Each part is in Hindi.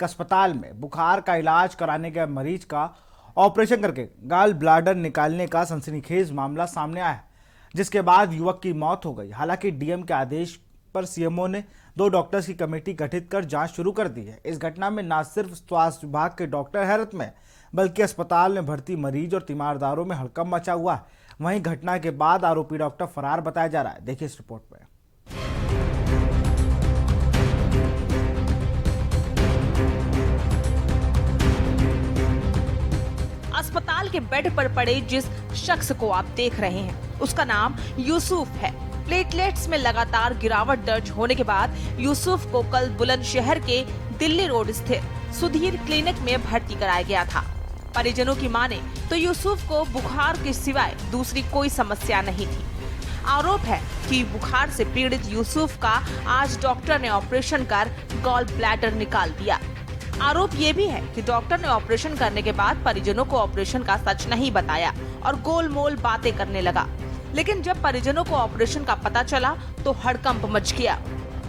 अस्पताल में बुखार का इलाज कराने के मरीज का ऑपरेशन करके गाल ब्लाडर निकालने का सनसनीखेज मामला सामने आया है, जिसके बाद युवक की मौत हो गई। हालांकि डीएम के आदेश पर सीएमओ ने 2 डॉक्टर्स की कमेटी गठित कर जांच शुरू कर दी है। इस घटना में न सिर्फ स्वास्थ्य विभाग के डॉक्टर हैरत में, बल्कि अस्पताल में भर्ती मरीज और तीमारदारों में हड़कंप मचा हुआ है। वहीं घटना के बाद आरोपी डॉक्टर फरार बताया जा रहा है। देखिए इस रिपोर्ट में। अस्पताल के बेड पर पड़े जिस शख्स को आप देख रहे हैं, उसका नाम यूसुफ है। प्लेटलेट्स में लगातार गिरावट दर्ज होने के बाद यूसुफ को कल बुलंदशहर के दिल्ली रोड स्थित सुधीर क्लिनिक में भर्ती कराया गया था। परिजनों की माने तो यूसुफ को बुखार के सिवाय दूसरी कोई समस्या नहीं थी। आरोप है कि बुखार से पीड़ित यूसुफ का आज डॉक्टर ने ऑपरेशन कर गॉल ब्लैडर निकाल दिया। आरोप ये भी है कि डॉक्टर ने ऑपरेशन करने के बाद परिजनों को ऑपरेशन का सच नहीं बताया और गोलमोल बातें करने लगा। लेकिन जब परिजनों को ऑपरेशन का पता चला तो हड़कंप मच गया।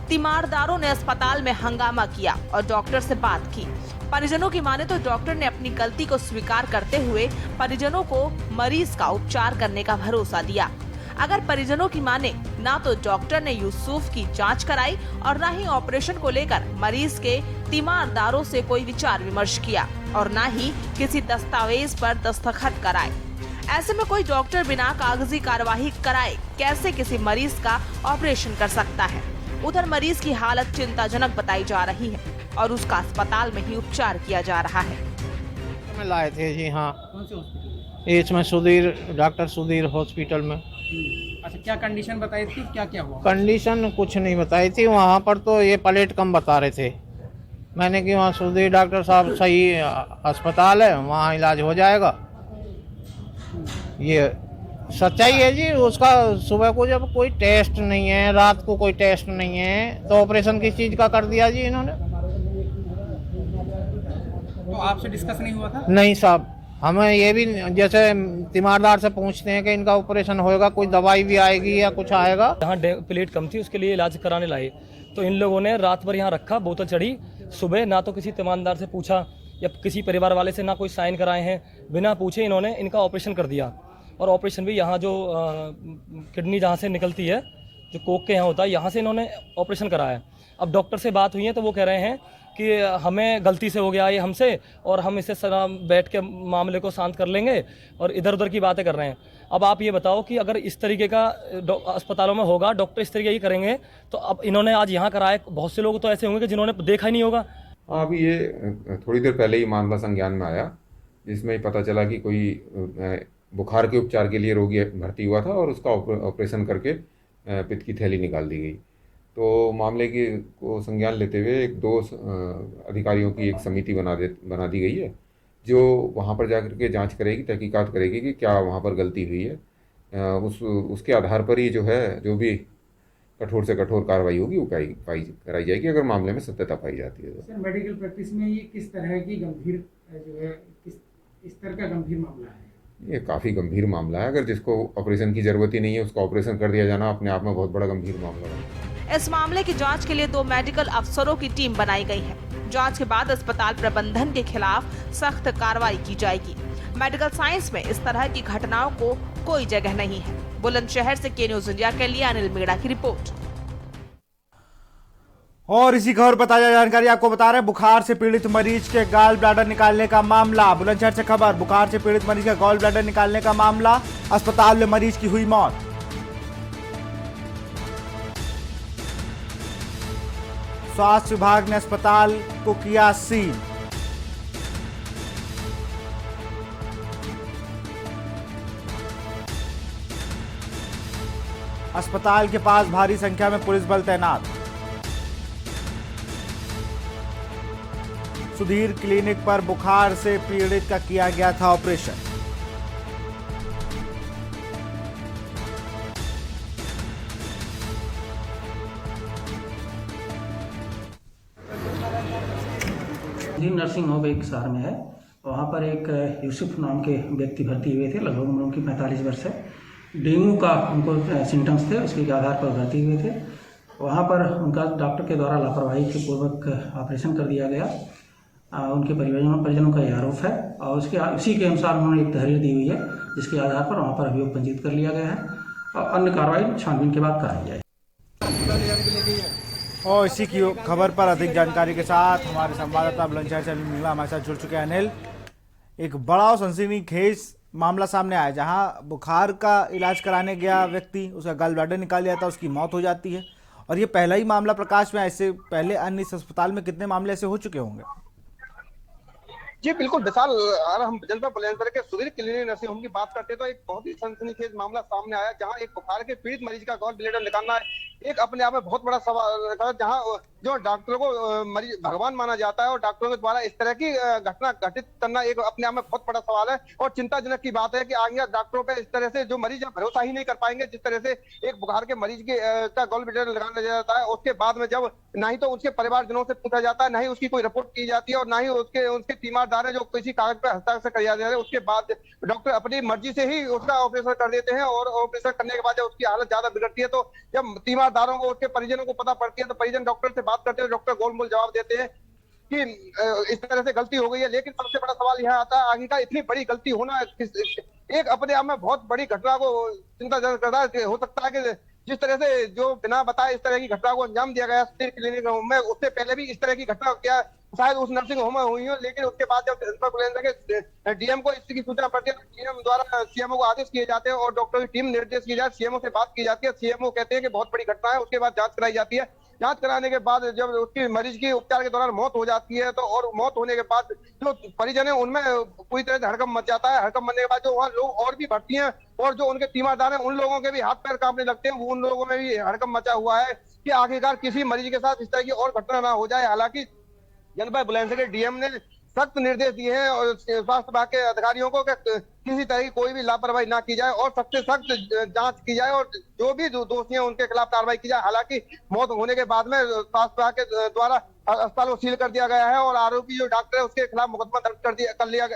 तीमारदारों ने अस्पताल में हंगामा किया और डॉक्टर से बात की। परिजनों की माने तो डॉक्टर ने अपनी गलती को स्वीकार करते हुए परिजनों को मरीज का उपचार करने का भरोसा दिया। अगर परिजनों की माने, ना तो डॉक्टर ने यूसुफ की जांच कराई और ना ही ऑपरेशन को लेकर मरीज के तीमारदारों से कोई विचार विमर्श किया और ना ही किसी दस्तावेज पर दस्तखत कराए। ऐसे में कोई डॉक्टर बिना कागजी कार्यवाही कराए कैसे किसी मरीज का ऑपरेशन कर सकता है। उधर मरीज की हालत चिंताजनक बताई जा रही है और उसका अस्पताल में ही उपचार किया जा रहा है। में लाए थे जी। हाँ, कौन से हॉस्पिटल? इसमें सुधीर, डॉक्टर सुधीर हॉस्पिटल में। अच्छा, क्या कंडीशन बताई थी, क्या क्या हुआ? कंडीशन कुछ नहीं बताई थी वहाँ पर, तो ये प्लेट कम बता रहे थे। मैंने कि वहाँ सुधीर डॉक्टर साहब सही अस्पताल है, वहाँ इलाज हो जाएगा। ये सच्चाई है जी। उसका सुबह को जब कोई टेस्ट नहीं है, रात को कोई टेस्ट नहीं है, तो ऑपरेशन किस चीज़ का कर दिया जी इन्होंने? तो आपसे डिस्कस नहीं हुआ था? नहीं साहब, हमें ये भी जैसे तीमारदार से पूछते हैं कि इनका ऑपरेशन होएगा, कोई दवाई भी आएगी या कुछ आएगा। यहाँ प्लेट कम थी, उसके लिए इलाज कराने लाए तो इन लोगों ने रात भर यहाँ रखा, बोतल चढ़ी। सुबह ना तो किसी तीमारदार से पूछा या किसी परिवार वाले से ना कोई साइन कराए हैं, बिना पूछे इन्होंने इनका ऑपरेशन कर दिया। और ऑपरेशन भी यहाँ जो किडनी जहाँ से निकलती है, जो कोक के यहाँ होता है, यहाँ से इन्होंने ऑपरेशन कराया। अब डॉक्टर से बात हुई है तो वो कह रहे हैं कि हमें गलती से हो गया ये हमसे, और हम इससे बैठ के मामले को शांत कर लेंगे, और इधर उधर की बातें कर रहे हैं। अब आप ये बताओ कि अगर इस तरीके का अस्पतालों में होगा, डॉक्टर इस तरीके की करेंगे, तो अब इन्होंने आज यहाँ कराया, बहुत से लोग तो ऐसे होंगे कि जिन्होंने देखा ही नहीं होगा। अभी ये थोड़ी देर पहले ही मामला संज्ञान में आया, जिसमें पता चला कि कोई बुखार के उपचार के लिए रोगी भर्ती हुआ था और उसका ऑपरेशन करके पित्त की थैली निकाल दी गई। तो मामले को संज्ञान लेते हुए 2 अधिकारियों की एक समिति बना दी गई है, जो वहाँ पर जाकर के जांच करेगी, तहकीकात करेगी कि क्या वहाँ पर गलती हुई है। उसके आधार पर ही जो भी कठोर से कठोर कार्रवाई होगी वो कराई जाएगी, अगर मामले में सत्यता पाई जाती है। सर, मेडिकल प्रैक्टिस में ये किस तरह की गंभीर जो है, इस तरह का गंभीर मामला है? ये काफ़ी गंभीर मामला है। अगर जिसको ऑपरेशन की जरूरत ही नहीं है, उसका ऑपरेशन कर दिया जाना अपने आप में बहुत बड़ा गंभीर मामला है। इस मामले की जांच के लिए 2 मेडिकल अफसरों की टीम बनाई गई है। जांच के बाद अस्पताल प्रबंधन के खिलाफ सख्त कार्रवाई की जाएगी। मेडिकल साइंस में इस तरह की घटनाओं को कोई जगह नहीं है। बुलंदशहर से के न्यूज़ इंडिया के लिए अनिल मीणा की रिपोर्ट। और इसी खबर पर ताजा जानकारी आपको बता रहे हैं। बुखार से पीड़ित मरीज के गॉल ब्लैडर निकालने का मामला। बुलंदशहर से खबर, बुखार से पीड़ित मरीज का गॉल ब्लैडर निकालने का मामला। अस्पताल में मरीज की हुई मौत। स्वास्थ्य विभाग ने अस्पताल को किया सील। अस्पताल के पास भारी संख्या में पुलिस बल तैनात। सुधीर क्लिनिक पर बुखार से पीड़ित का किया गया था ऑपरेशन। नर्सिंग होम एक शहर में है, वहाँ पर एक यूसुफ नाम के व्यक्ति भर्ती हुए थे। लगभग उम्र उनकी 45 वर्ष है। डेंगू का उनको सिम्टम्स थे, उसके आधार पर भर्ती हुए थे। वहाँ पर उनका डॉक्टर के द्वारा लापरवाही के पूर्वक ऑपरेशन कर दिया गया उनके परिजनों का यह आरोप है और उसी के अनुसार उन्होंने एक तहरीर दी हुई है, जिसके आधार पर वहाँ पर अभियोग पंजीकृत कर लिया गया है और अन्य कार्रवाई छानबीन के बाद कराई जाएगी। और इसी की खबर पर अधिक जानकारी के साथ हमारे संवाददाता बुलंदशहर से मीणा हमारे साथ जुड़ चुके हैं। अनिल, एक बड़ा और सनसनीखेज मामला सामने आया जहां बुखार का इलाज कराने गया व्यक्ति, उसका गॉल ब्लैडर निकाल लिया था, उसकी मौत हो जाती है और ये पहला ही मामला प्रकाश में। ऐसे पहले अन्य इस अस्पताल में कितने मामले ऐसे हो चुके होंगे? जी बिल्कुल विशाल, अगर हम जनपद बुलंदशहर के सुधीर क्लिनिक नर्सिंग होम की बात करते हैं तो एक बहुत ही सनसनीखेज मामला सामने आया जहां एक बुखार के पीड़ित मरीज का गॉल ब्लैडर निकालना एक अपने आप में बहुत बड़ा सवाल है, जहां जो डॉक्टरों को मरीज भगवान माना जाता है और डॉक्टरों के द्वारा इस तरह की घटना घटित करना एक अपने आप में बहुत बड़ा सवाल है और चिंताजनक की बात है कि आगे डॉक्टरों पे इस तरह से जो मरीज भरोसा ही नहीं कर पाएंगे। जिस तरह से एक बुखार के मरीज के का गॉल ब्लैडर लगाया जाता है, उसके बाद में जब ना ही तो उसके परिवारजनों से पूछा जाता है, ना ही उसकी कोई रिपोर्ट की जाती है और ना ही उसके तीमारदार है जो किसी कागज पर हस्ताक्षर कर जाते हैं, उसके बाद डॉक्टर अपनी मर्जी से ही उसका ऑपरेशन कर देते हैं और ऑपरेशन करने के बाद जब उसकी हालत ज्यादा बिगड़ती है तो जब तीमारदारों को उसके परिजनों को पता पड़ती है तो परिजन डॉक्टर से बात करते हैं, डॉक्टर गोलमोल जवाब देते हैं कि इस तरह से गलती हो गई है। लेकिन सबसे बड़ा सवाल यह आता है, आखिरकार इतनी बड़ी गलती होना एक अपने आप में बहुत बड़ी घटना को चिंताजनक करता है। हो सकता है कि जिस तरह से जो बिना बताए इस तरह की घटना को अंजाम दिया गया क्लिनिक में, उससे पहले भी इस तरह की घटना क्या शायद उस नर्सिंग होम में हुई हो, लेकिन उसके बाद जब जनपद बुलंदशहर के डीएम को इसकी सूचना पड़ती है तो डीएम द्वारा सीएमओ को आदेश किए जाते हैं और डॉक्टर की टीम निर्देश की जाए, सीएमओ से बात की जाती है। सीएमओ कहते हैं कि बहुत बड़ी घटना है, उसके बाद जांच कराई जाती है। जांच कराने के बाद जब उसकी मरीज की उपचार के दौरान मौत हो जाती है तो और मौत होने के बाद जो परिजन है उनमें पूरी तरह से हड़कंप मच जाता है। हड़कंप मचने के बाद जो वहाँ लोग और भी भर्ती हैं और जो उनके तीमारदार हैं उन लोगों के भी हाथ पैर कांपने लगते हैं, उन लोगों में भी हड़कंप मचा हुआ है कि आखिरकार किसी मरीज के साथ इस तरह की और घटना ना हो जाए। हालांकि जनपद बुलंदशहर के डीएम ने सख्त निर्देश दिए हैं और स्वास्थ्य विभाग के अधिकारियों को किसी तरह की कोई भी लापरवाही ना की जाए और सख्त से सख्त जांच की जाए और जो भी दोषी हैं उनके खिलाफ कार्रवाई की जाए। हालांकि मौत होने के बाद में स्वास्थ्य विभाग के द्वारा अस्पताल को सील कर दिया गया है और आरोपी जो डॉक्टर है उसके खिलाफ मुकदमा दर्ज कर दिया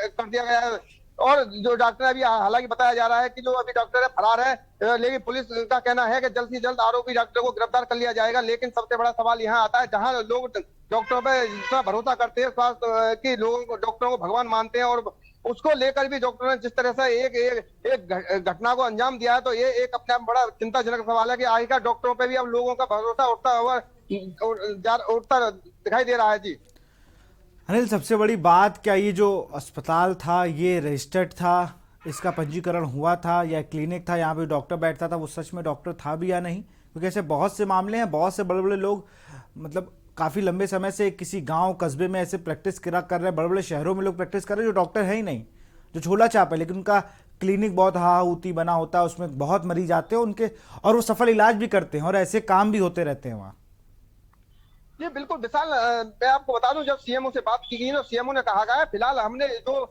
गया है और जो डॉक्टर अभी हालांकि बताया जा रहा है कि जो अभी डॉक्टर है फरार है, लेकिन पुलिस का कहना है कि जल्द से जल्द आरोपी डॉक्टर को गिरफ्तार कर लिया जाएगा। लेकिन सबसे बड़ा सवाल यहाँ आता है, जहाँ लोग डॉक्टरों पे जितना भरोसा करते हैं, स्वास्थ्य की लोगों को डॉक्टरों को भगवान मानते हैं और उसको लेकर भी डॉक्टरों ने जिस तरह से एक घटना को अंजाम दिया है तो ये एक अपने आप बड़ा चिंताजनक सवाल है कि आखिरकार डॉक्टरों पे भी अब लोगों का भरोसा उठता दिखाई दे रहा है। जी अनिल, सबसे बड़ी बात, क्या ये जो अस्पताल था ये रजिस्टर्ड था, इसका पंजीकरण हुआ था या क्लिनिक था, यहाँ पे डॉक्टर बैठता था, वो सच में डॉक्टर था भी या नहीं? क्योंकि ऐसे बहुत से मामले हैं, बहुत से बड़े बड़े लोग मतलब काफ़ी लंबे समय से किसी गांव कस्बे में ऐसे प्रैक्टिस कर रहे हैं, बड़े बड़े शहरों में लोग प्रैक्टिस कर रहे हैं जो डॉक्टर है ही नहीं, जो छोला चाप है, लेकिन उनका क्लिनिक बहुत हाहाहूती बना होता है, उसमें बहुत मरीज आते हैं उनके और वो सफल इलाज भी करते हैं और ऐसे काम भी होते रहते हैं वहाँ। जी बिल्कुल विशाल, मैं आपको बता दूं जब सीएमओ से बात की गई तो सीएमओ ने कहा गया है फिलहाल हमने जो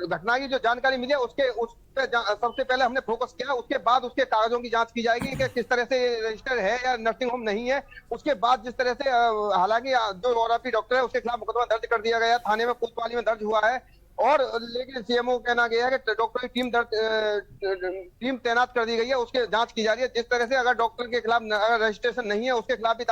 घटना की जो जानकारी मिली है उस पे सबसे पहले हमने फोकस किया, उसके बाद उसके कागजों की जांच की जाएगी कि किस तरह से रजिस्टर है या नर्सिंग होम नहीं है। उसके बाद जिस तरह से हालांकि जो आरोपी डॉक्टर है उसके खिलाफ मुकदमा दर्ज कर दिया गया, थाने में कोतवाली में दर्ज हुआ है और लेकिन सीएमओ कहना गया है कि डॉक्टर की टीम तैनात कर दी गई है, उसके जांच की जा रही है। जिस तरह से अगर डॉक्टर के खिलाफ रजिस्ट्रेशन नहीं है उसके खिलाफ भी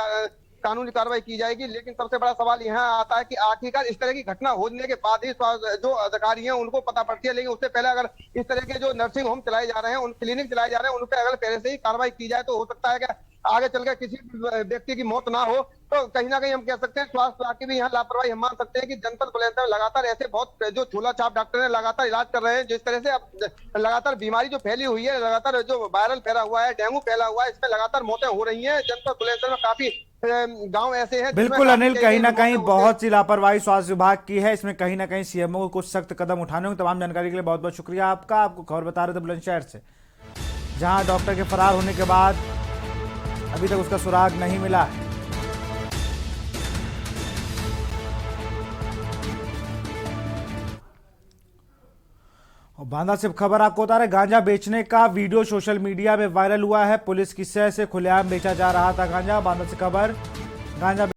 कानूनी कार्रवाई की जाएगी। लेकिन सबसे बड़ा सवाल यहाँ आता है कि आखिरकार इस तरह की घटना होने के बाद ही जो अधिकारी हैं उनको पता पड़ती है, लेकिन उससे पहले अगर इस तरह के जो नर्सिंग होम चलाए जा रहे हैं, उन क्लिनिक चलाए जा रहे हैं, उन पर अगर पहले से ही कार्रवाई की जाए तो हो सकता है कि आगे चलकर किसी व्यक्ति की मौत ना हो। तो कहीं ना कहीं हम कह सकते हैं स्वास्थ्य विभाग की भी यहाँ लापरवाही हम मान सकते हैं कि जनपद बुलंदशहर लगातार ऐसे बहुत जो छोला छाप डॉक्टर है लगातार इलाज कर रहे हैं। जिस तरह से अब लगातार बीमारी जो फैली हुई है, लगातार जो वायरल फैला हुआ है, डेंगू फैला हुआ है, इसमें लगातार मौतें हो रही है। जनपद बुलंदशहर में काफी गांव ऐसे हैं। बिल्कुल अनिल, कहीं ना कहीं बहुत सी लापरवाही स्वास्थ्य विभाग की है, इसमें कहीं ना कहीं सीएमओ को कुछ सख्त कदम उठाने होंगे। तमाम जानकारी के लिए बहुत बहुत शुक्रिया आपका। आपको खबर बता रहे थे बुलंदशहर से, जहां डॉक्टर के फरार होने के बाद अभी तक उसका सुराग नहीं मिला है। और बांदा से खबर आपको बता रहे, गांजा बेचने का वीडियो सोशल मीडिया में वायरल हुआ है। पुलिस की सह से खुलेआम बेचा जा रहा था गांजा। बांदा से खबर, गांजा